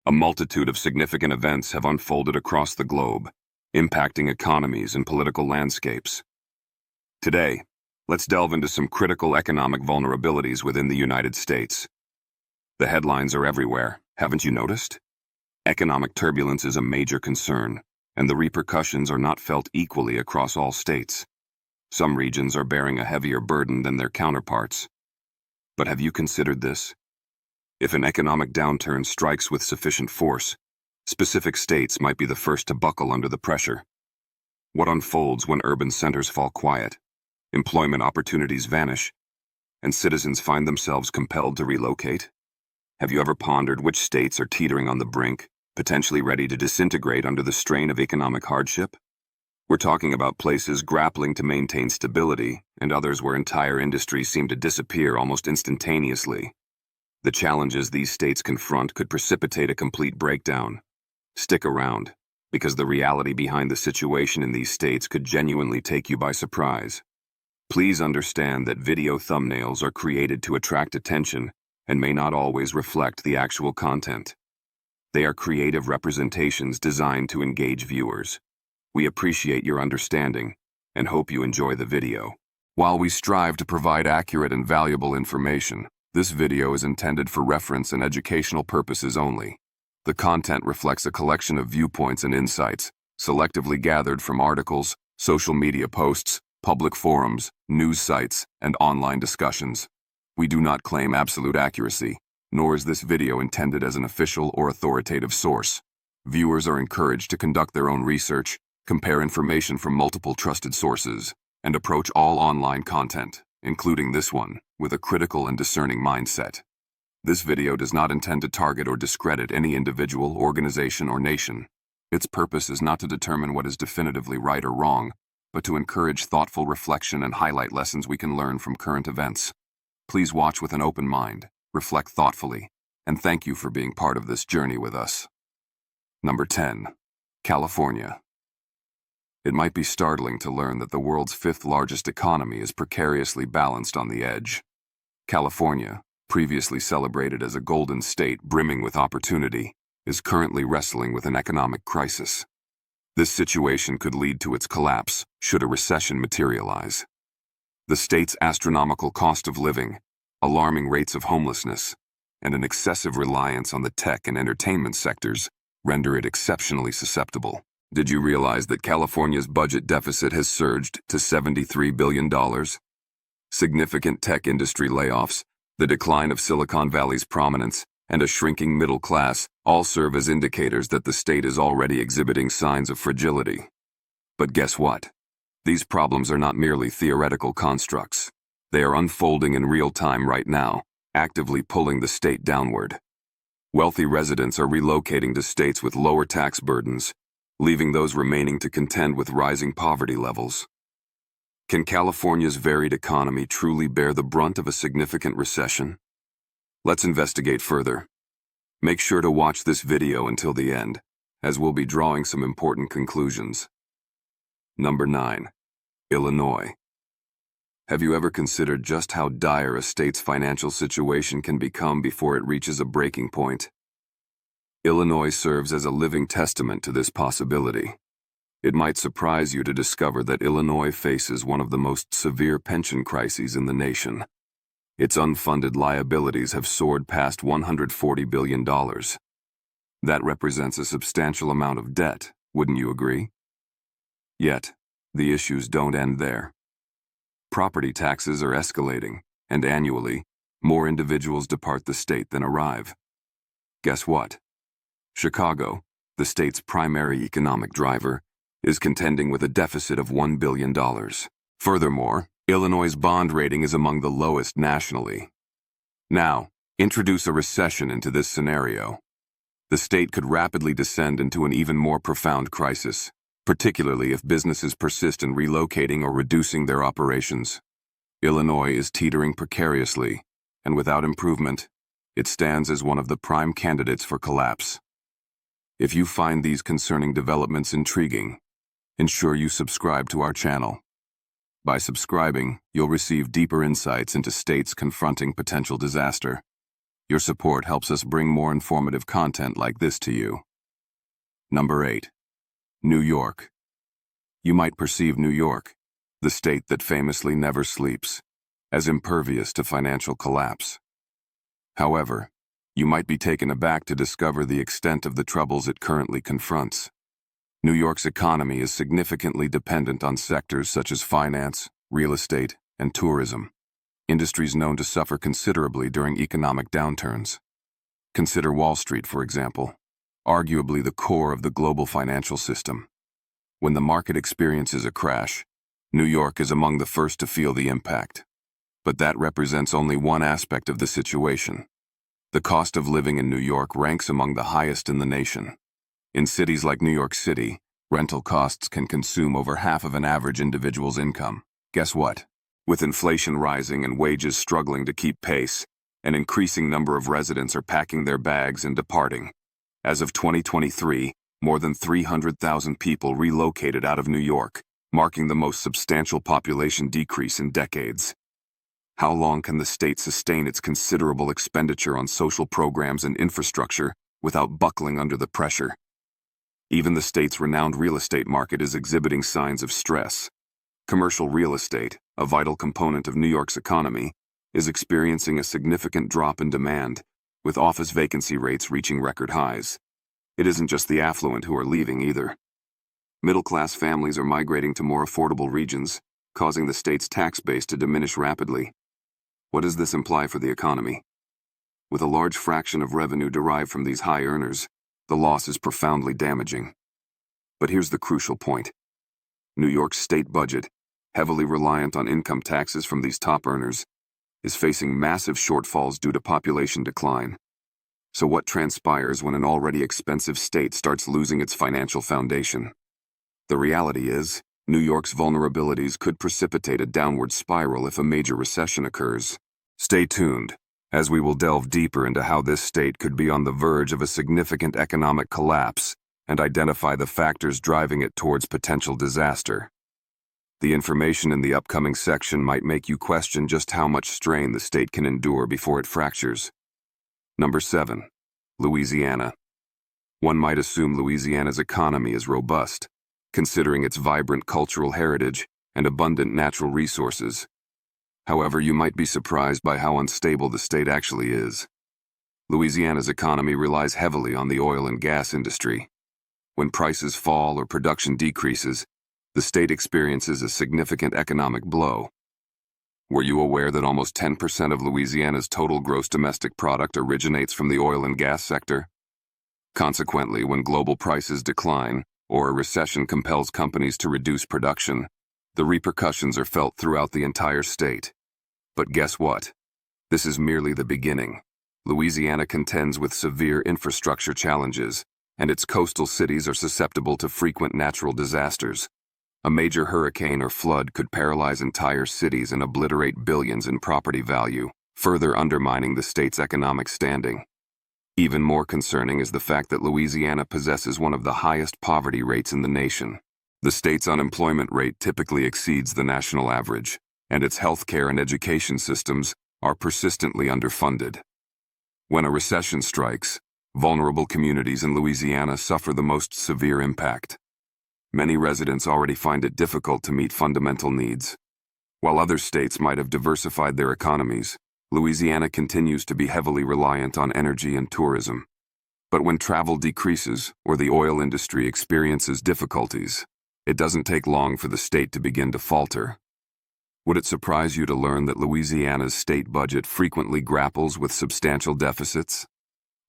A multitude of significant events have unfolded across the globe, impacting economies and political landscapes. Today, let's delve into some critical economic vulnerabilities within the United States. The headlines are everywhere, haven't you noticed? Economic turbulence is a major concern, and the repercussions are not felt equally across all states. Some regions are bearing a heavier burden than their counterparts. But have you considered this? If an economic downturn strikes with sufficient force, specific states might be the first to buckle under the pressure. What unfolds when urban centers fall quiet, employment opportunities vanish, and citizens find themselves compelled to relocate? Have you ever pondered which states are teetering on the brink, potentially ready to disintegrate under the strain of economic hardship? We're talking about places grappling to maintain stability, and others where entire industries seem to disappear almost instantaneously. The challenges these states confront could precipitate a complete breakdown. Stick around, because the reality behind the situation in these states could genuinely take you by surprise. Please understand that video thumbnails are created to attract attention and may not always reflect the actual content. They are creative representations designed to engage viewers. We appreciate your understanding and hope you enjoy the video. While we strive to provide accurate and valuable information, this video is intended for reference and educational purposes only. The content reflects a collection of viewpoints and insights, selectively gathered from articles, social media posts, public forums, news sites, and online discussions. We do not claim absolute accuracy, nor is this video intended as an official or authoritative source. Viewers are encouraged to conduct their own research, compare information from multiple trusted sources, and approach all online content, including this one, with a critical and discerning mindset. This video does not intend to target or discredit any individual, organization, or nation. Its purpose is not to determine what is definitively right or wrong, but to encourage thoughtful reflection and highlight lessons we can learn from current events. Please watch with an open mind, reflect thoughtfully, and thank you for being part of this journey with us. Number 10. California. It might be startling to learn that the world's fifth largest economy is precariously balanced on the edge. California, previously celebrated as a golden state brimming with opportunity, is currently wrestling with an economic crisis. This situation could lead to its collapse should a recession materialize. The state's astronomical cost of living, alarming rates of homelessness, and an excessive reliance on the tech and entertainment sectors render it exceptionally susceptible. Did you realize that California's budget deficit has surged to $73 billion? Significant tech industry layoffs, the decline of Silicon Valley's prominence, and a shrinking middle class all serve as indicators that the state is already exhibiting signs of fragility. But guess what? These problems are not merely theoretical constructs. They are unfolding in real time right now, actively pulling the state downward. Wealthy residents are relocating to states with lower tax burdens, leaving those remaining to contend with rising poverty levels. Can California's varied economy truly bear the brunt of a significant recession? Let's investigate further. Make sure to watch this video until the end, as we'll be drawing some important conclusions. Number 9. Illinois. Have you ever considered just how dire a state's financial situation can become before it reaches a breaking point? Illinois serves as a living testament to this possibility. It might surprise you to discover that Illinois faces one of the most severe pension crises in the nation. Its unfunded liabilities have soared past $140 billion. That represents a substantial amount of debt, wouldn't you agree? Yet, the issues don't end there. Property taxes are escalating, and annually, more individuals depart the state than arrive. Guess what? Chicago, the state's primary economic driver, is contending with a deficit of $1 billion. Furthermore, Illinois' bond rating is among the lowest nationally. Now, introduce a recession into this scenario. The state could rapidly descend into an even more profound crisis, particularly if businesses persist in relocating or reducing their operations. Illinois is teetering precariously, and without improvement, it stands as one of the prime candidates for collapse. If you find these concerning developments intriguing, ensure you subscribe to our channel. By subscribing, you'll receive deeper insights into states confronting potential disaster. Your support helps us bring more informative content like this to you. Number 8. New York. You might perceive New York, the state that famously never sleeps, as impervious to financial collapse. However, you might be taken aback to discover the extent of the troubles it currently confronts. New York's economy is significantly dependent on sectors such as finance, real estate, and tourism, industries known to suffer considerably during economic downturns. Consider Wall Street, for example, arguably the core of the global financial system. When the market experiences a crash, New York is among the first to feel the impact. But that represents only one aspect of the situation. The cost of living in New York ranks among the highest in the nation. In cities like New York City, rental costs can consume over half of an average individual's income. Guess what? With inflation rising and wages struggling to keep pace, an increasing number of residents are packing their bags and departing. As of 2023, more than 300,000 people relocated out of New York, marking the most substantial population decrease in decades. How long can the state sustain its considerable expenditure on social programs and infrastructure without buckling under the pressure? Even the state's renowned real estate market is exhibiting signs of stress. Commercial real estate, a vital component of New York's economy, is experiencing a significant drop in demand, with office vacancy rates reaching record highs. It isn't just the affluent who are leaving either. Middle-class families are migrating to more affordable regions, causing the state's tax base to diminish rapidly. What does this imply for the economy? With a large fraction of revenue derived from these high earners, the loss is profoundly damaging. But here's the crucial point. New York's state budget, heavily reliant on income taxes from these top earners, is facing massive shortfalls due to population decline. So what transpires when an already expensive state starts losing its financial foundation? The reality is, New York's vulnerabilities could precipitate a downward spiral if a major recession occurs. Stay tuned, as we will delve deeper into how this state could be on the verge of a significant economic collapse and identify the factors driving it towards potential disaster. The information in the upcoming section might make you question just how much strain the state can endure before it fractures. Number 7. Louisiana. One might assume Louisiana's economy is robust, considering its vibrant cultural heritage and abundant natural resources. However, you might be surprised by how unstable the state actually is. Louisiana's economy relies heavily on the oil and gas industry. When prices fall or production decreases, the state experiences a significant economic blow. Were you aware that almost 10% of Louisiana's total gross domestic product originates from the oil and gas sector? Consequently, when global prices decline, or a recession compels companies to reduce production, the repercussions are felt throughout the entire state. But guess what? This is merely the beginning. Louisiana contends with severe infrastructure challenges, and its coastal cities are susceptible to frequent natural disasters. A major hurricane or flood could paralyze entire cities and obliterate billions in property value, further undermining the state's economic standing. Even more concerning is the fact that Louisiana possesses one of the highest poverty rates in the nation. The state's unemployment rate typically exceeds the national average, and its healthcare and education systems are persistently underfunded. When a recession strikes, vulnerable communities in Louisiana suffer the most severe impact. Many residents already find it difficult to meet fundamental needs. While other states might have diversified their economies, Louisiana continues to be heavily reliant on energy and tourism. But when travel decreases or the oil industry experiences difficulties, it doesn't take long for the state to begin to falter. Would it surprise you to learn that Louisiana's state budget frequently grapples with substantial deficits?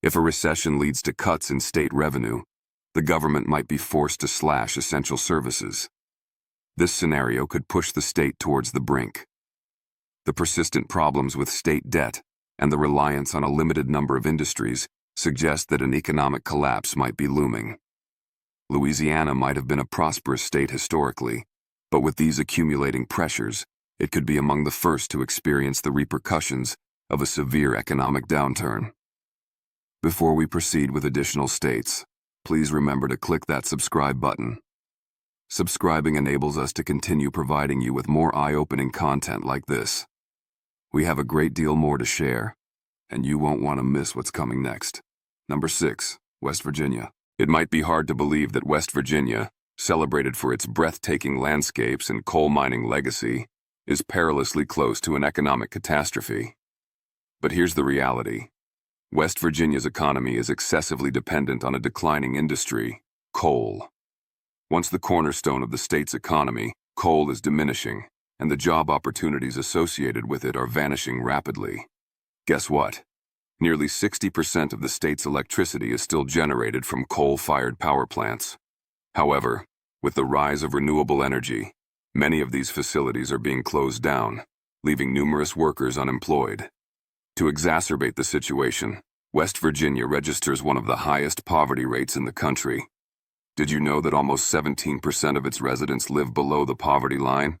If a recession leads to cuts in state revenue, the government might be forced to slash essential services. This scenario could push the state towards the brink. The persistent problems with state debt and the reliance on a limited number of industries suggest that an economic collapse might be looming. Louisiana might have been a prosperous state historically, but with these accumulating pressures, it could be among the first to experience the repercussions of a severe economic downturn. Before we proceed with additional states, please remember to click that subscribe button. Subscribing enables us to continue providing you with more eye-opening content like this. We have a great deal more to share, and you won't want to miss what's coming next. Number 6. West Virginia. It might be hard to believe that West Virginia, celebrated for its breathtaking landscapes and coal mining legacy, is perilously close to an economic catastrophe. But here's the reality. West Virginia's economy is excessively dependent on a declining industry, coal. Once the cornerstone of the state's economy, coal is diminishing, and the job opportunities associated with it are vanishing rapidly. Guess what? Nearly 60% of the state's electricity is still generated from coal-fired power plants. However, with the rise of renewable energy, many of these facilities are being closed down, leaving numerous workers unemployed. To exacerbate the situation, West Virginia registers one of the highest poverty rates in the country. Did you know that almost 17% of its residents live below the poverty line?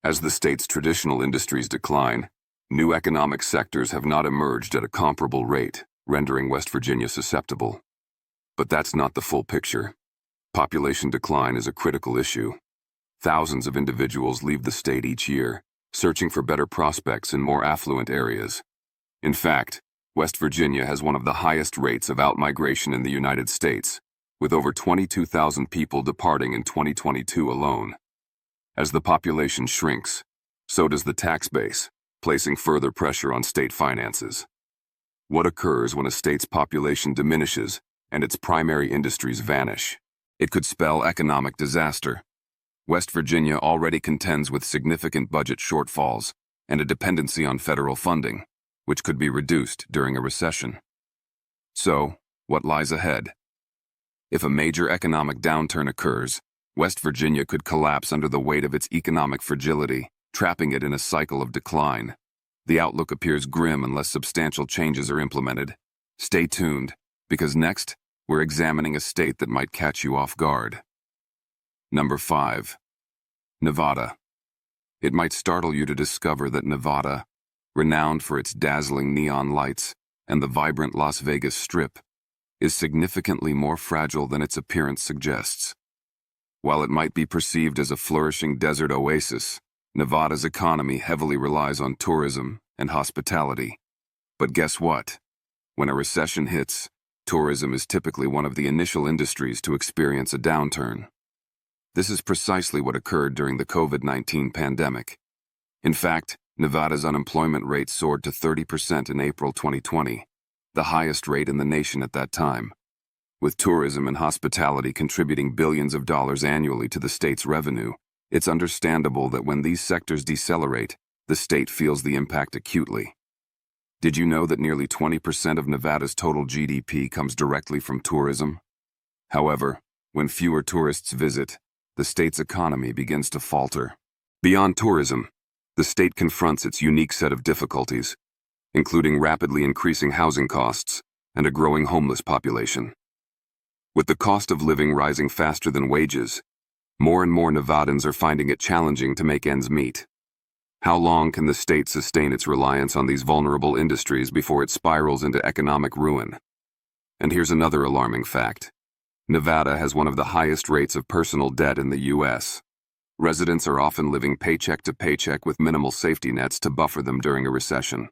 As the state's traditional industries decline, new economic sectors have not emerged at a comparable rate, rendering West Virginia susceptible. But that's not the full picture. Population decline is a critical issue. Thousands of individuals leave the state each year, searching for better prospects in more affluent areas. In fact, West Virginia has one of the highest rates of outmigration in the United States, with over 22,000 people departing in 2022 alone. As the population shrinks, so does the tax base, placing further pressure on state finances. What occurs when a state's population diminishes and its primary industries vanish? It could spell economic disaster. West Virginia already contends with significant budget shortfalls and a dependency on federal funding, which could be reduced during a recession. So, what lies ahead? If a major economic downturn occurs, West Virginia could collapse under the weight of its economic fragility, trapping it in a cycle of decline. The outlook appears grim unless substantial changes are implemented. Stay tuned, because next, we're examining a state that might catch you off guard. Number 5. Nevada. It might startle you to discover that Nevada, renowned for its dazzling neon lights and the vibrant Las Vegas Strip, is significantly more fragile than its appearance suggests. While it might be perceived as a flourishing desert oasis, Nevada's economy heavily relies on tourism and hospitality. But guess what? When a recession hits, tourism is typically one of the initial industries to experience a downturn. This is precisely what occurred during the COVID-19 pandemic. In fact, Nevada's unemployment rate soared to 30% in April 2020, the highest rate in the nation at that time. With tourism and hospitality contributing billions of dollars annually to the state's revenue, it's understandable that when these sectors decelerate, the state feels the impact acutely. Did you know that nearly 20% of Nevada's total GDP comes directly from tourism? However, when fewer tourists visit, the state's economy begins to falter. Beyond tourism, the state confronts its unique set of difficulties, including rapidly increasing housing costs and a growing homeless population. With the cost of living rising faster than wages, more and more Nevadans are finding it challenging to make ends meet. How long can the state sustain its reliance on these vulnerable industries before it spirals into economic ruin? And here's another alarming fact. Nevada has one of the highest rates of personal debt in the U.S. Residents are often living paycheck to paycheck with minimal safety nets to buffer them during a recession.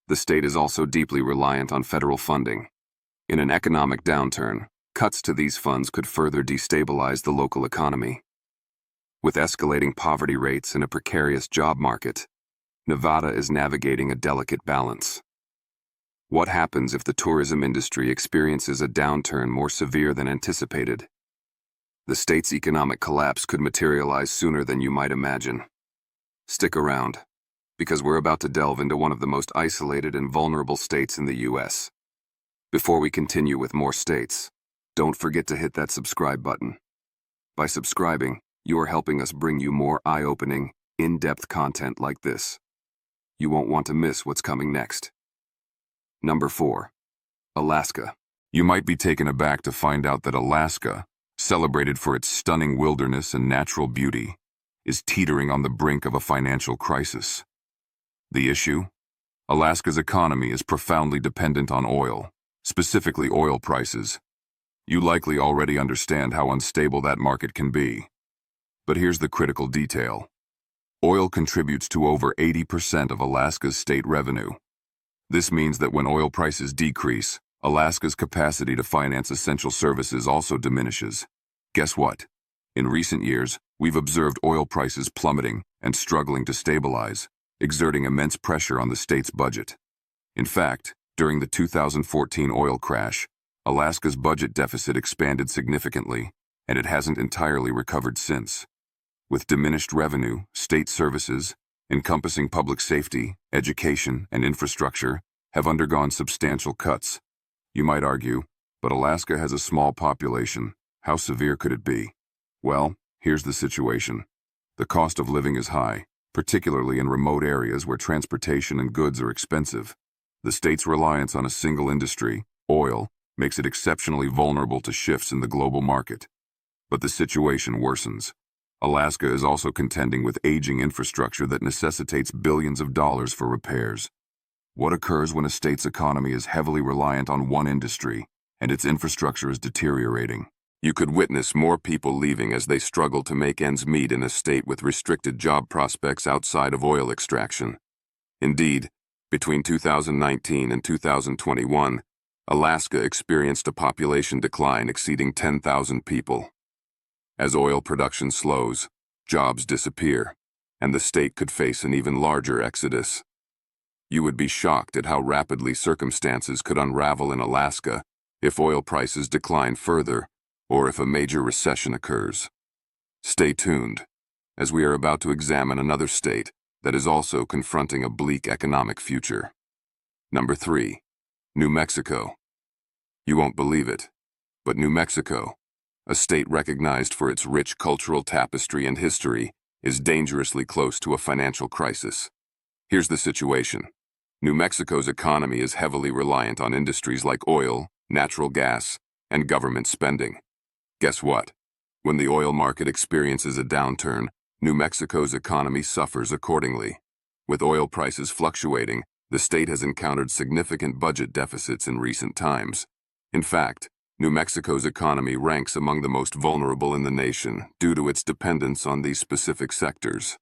The state is also deeply reliant on federal funding. In an economic downturn, cuts to these funds could further destabilize the local economy. With escalating poverty rates and a precarious job market, Nevada is navigating a delicate balance. What happens if the tourism industry experiences a downturn more severe than anticipated? The state's economic collapse could materialize sooner than you might imagine. Stick around, because we're about to delve into one of the most isolated and vulnerable states in the U.S. Before we continue with more states, don't forget to hit that subscribe button. By subscribing, you are helping us bring you more eye-opening, in-depth content like this. You won't want to miss what's coming next. Number 4. Alaska. You might be taken aback to find out that Alaska, celebrated for its stunning wilderness and natural beauty, is teetering on the brink of a financial crisis. The issue? Alaska's economy is profoundly dependent on oil, specifically oil prices. You likely already understand how unstable that market can be. But here's the critical detail. Oil contributes to over 80% of Alaska's state revenue. This means that when oil prices decrease, Alaska's capacity to finance essential services also diminishes. Guess what? In recent years, we've observed oil prices plummeting and struggling to stabilize, exerting immense pressure on the state's budget. In fact, during the 2014 oil crash, Alaska's budget deficit expanded significantly, and it hasn't entirely recovered since. With diminished revenue, state services, encompassing public safety, education, and infrastructure, have undergone substantial cuts. You might argue, but Alaska has a small population. How severe could it be? Well, here's the situation. The cost of living is high, particularly in remote areas where transportation and goods are expensive. The state's reliance on a single industry, oil, makes it exceptionally vulnerable to shifts in the global market. But the situation worsens. Alaska is also contending with aging infrastructure that necessitates billions of dollars for repairs. What occurs when a state's economy is heavily reliant on one industry and its infrastructure is deteriorating? You could witness more people leaving as they struggle to make ends meet in a state with restricted job prospects outside of oil extraction. Indeed, between 2019 and 2021, Alaska experienced a population decline exceeding 10,000 people. As oil production slows, jobs disappear, and the state could face an even larger exodus. You would be shocked at how rapidly circumstances could unravel in Alaska if oil prices decline further or if a major recession occurs. Stay tuned, as we are about to examine another state that is also confronting a bleak economic future. Number 3. New Mexico. You won't believe it, but New Mexico, a state recognized for its rich cultural tapestry and history, is dangerously close to a financial crisis. Here's the situation. New Mexico's economy is heavily reliant on industries like oil, natural gas, and government spending. Guess what? When the oil market experiences a downturn, New Mexico's economy suffers accordingly. With oil prices fluctuating, the state has encountered significant budget deficits in recent times. In fact, New Mexico's economy ranks among the most vulnerable in the nation due to its dependence on these specific sectors.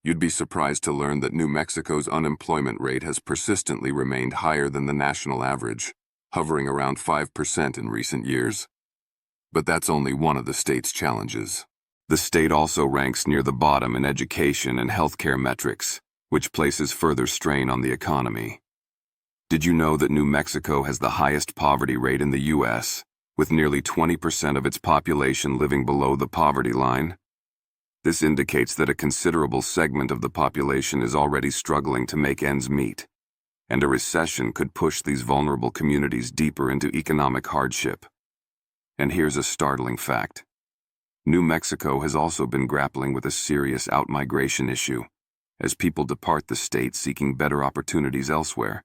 You'd be surprised to learn that New Mexico's unemployment rate has persistently remained higher than the national average, hovering around 5% in recent years. But that's only one of the state's challenges. The state also ranks near the bottom in education and healthcare metrics, which places further strain on the economy. Did you know that New Mexico has the highest poverty rate in the U.S., with nearly 20% of its population living below the poverty line? This indicates that a considerable segment of the population is already struggling to make ends meet, and a recession could push these vulnerable communities deeper into economic hardship. And here's a startling fact. New Mexico has also been grappling with a serious outmigration issue, as people depart the state seeking better opportunities elsewhere.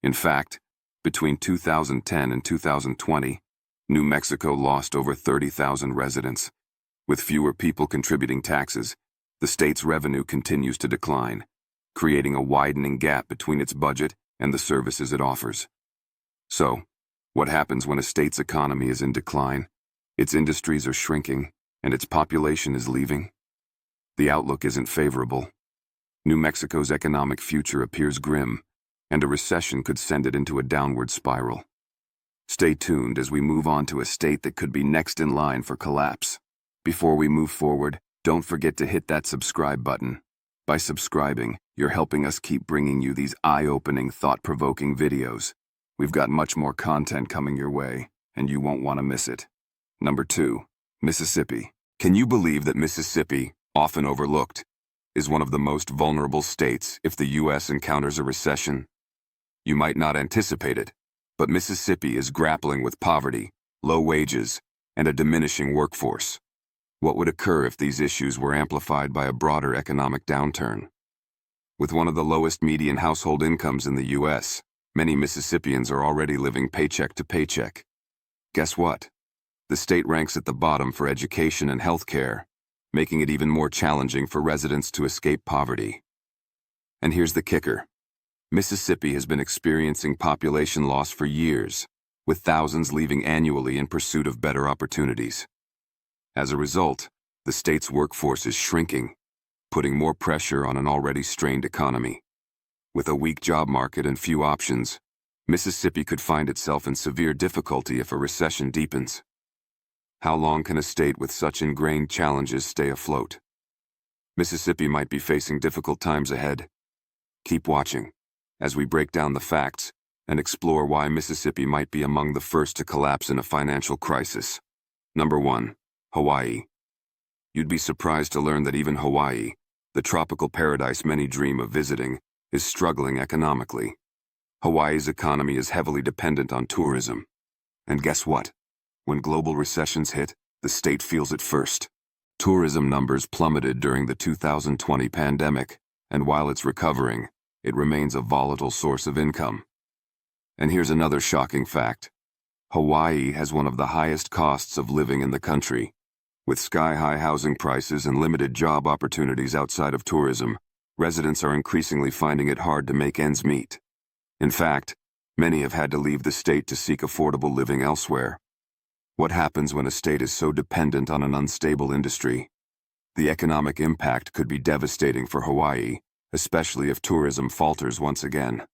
In fact, between 2010 and 2020, New Mexico lost over 30,000 residents. With fewer people contributing taxes, the state's revenue continues to decline, creating a widening gap between its budget and the services it offers. So, what happens when a state's economy is in decline, its industries are shrinking, and its population is leaving? The outlook isn't favorable. New Mexico's economic future appears grim, and a recession could send it into a downward spiral. Stay tuned as we move on to a state that could be next in line for collapse. Before we move forward, don't forget to hit that subscribe button. By subscribing, you're helping us keep bringing you these eye-opening, thought-provoking videos. We've got much more content coming your way, and you won't want to miss it. Number 2. Mississippi. Can you believe that Mississippi, often overlooked, is one of the most vulnerable states if the U.S. encounters a recession? You might not anticipate it, but Mississippi is grappling with poverty, low wages, and a diminishing workforce. What would occur if these issues were amplified by a broader economic downturn? With one of the lowest median household incomes in the U.S., many Mississippians are already living paycheck to paycheck. Guess what? The state ranks at the bottom for education and health care, making it even more challenging for residents to escape poverty. And here's the kicker. Mississippi has been experiencing population loss for years, with thousands leaving annually in pursuit of better opportunities. As a result, the state's workforce is shrinking, putting more pressure on an already strained economy. With a weak job market and few options, Mississippi could find itself in severe difficulty if a recession deepens. How long can a state with such ingrained challenges stay afloat? Mississippi might be facing difficult times ahead. Keep watching as we break down the facts and explore why Mississippi might be among the first to collapse in a financial crisis. Number 1. Hawaii. You'd be surprised to learn that even Hawaii, the tropical paradise many dream of visiting, is struggling economically. Hawaii's economy is heavily dependent on tourism. And guess what? When global recessions hit, the state feels it first. Tourism numbers plummeted during the 2020 pandemic, and while it's recovering, it remains a volatile source of income. And here's another shocking fact. Hawaii has one of the highest costs of living in the country. With sky-high housing prices and limited job opportunities outside of tourism, residents are increasingly finding it hard to make ends meet. In fact, many have had to leave the state to seek affordable living elsewhere. What happens when a state is so dependent on an unstable industry? The economic impact could be devastating for Hawaii, especially if tourism falters once again.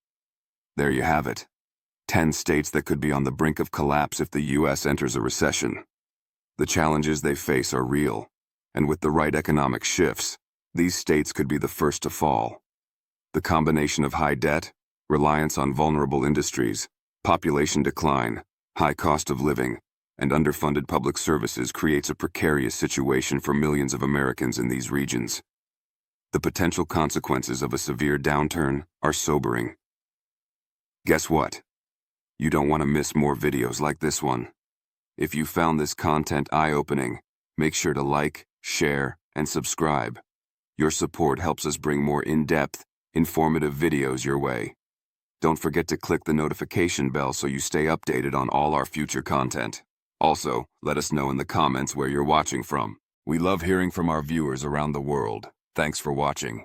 There you have it. 10 states that could be on the brink of collapse if the U.S. enters a recession. The challenges they face are real, and with the right economic shifts, these states could be the first to fall. The combination of high debt, reliance on vulnerable industries, population decline, high cost of living, and underfunded public services creates a precarious situation for millions of Americans in these regions. The potential consequences of a severe downturn are sobering. Guess what? You don't want to miss more videos like this one. If you found this content eye-opening, make sure to like, share, and subscribe. Your support helps us bring more in-depth, informative videos your way. Don't forget to click the notification bell so you stay updated on all our future content. Also, let us know in the comments where you're watching from. We love hearing from our viewers around the world. Thanks for watching.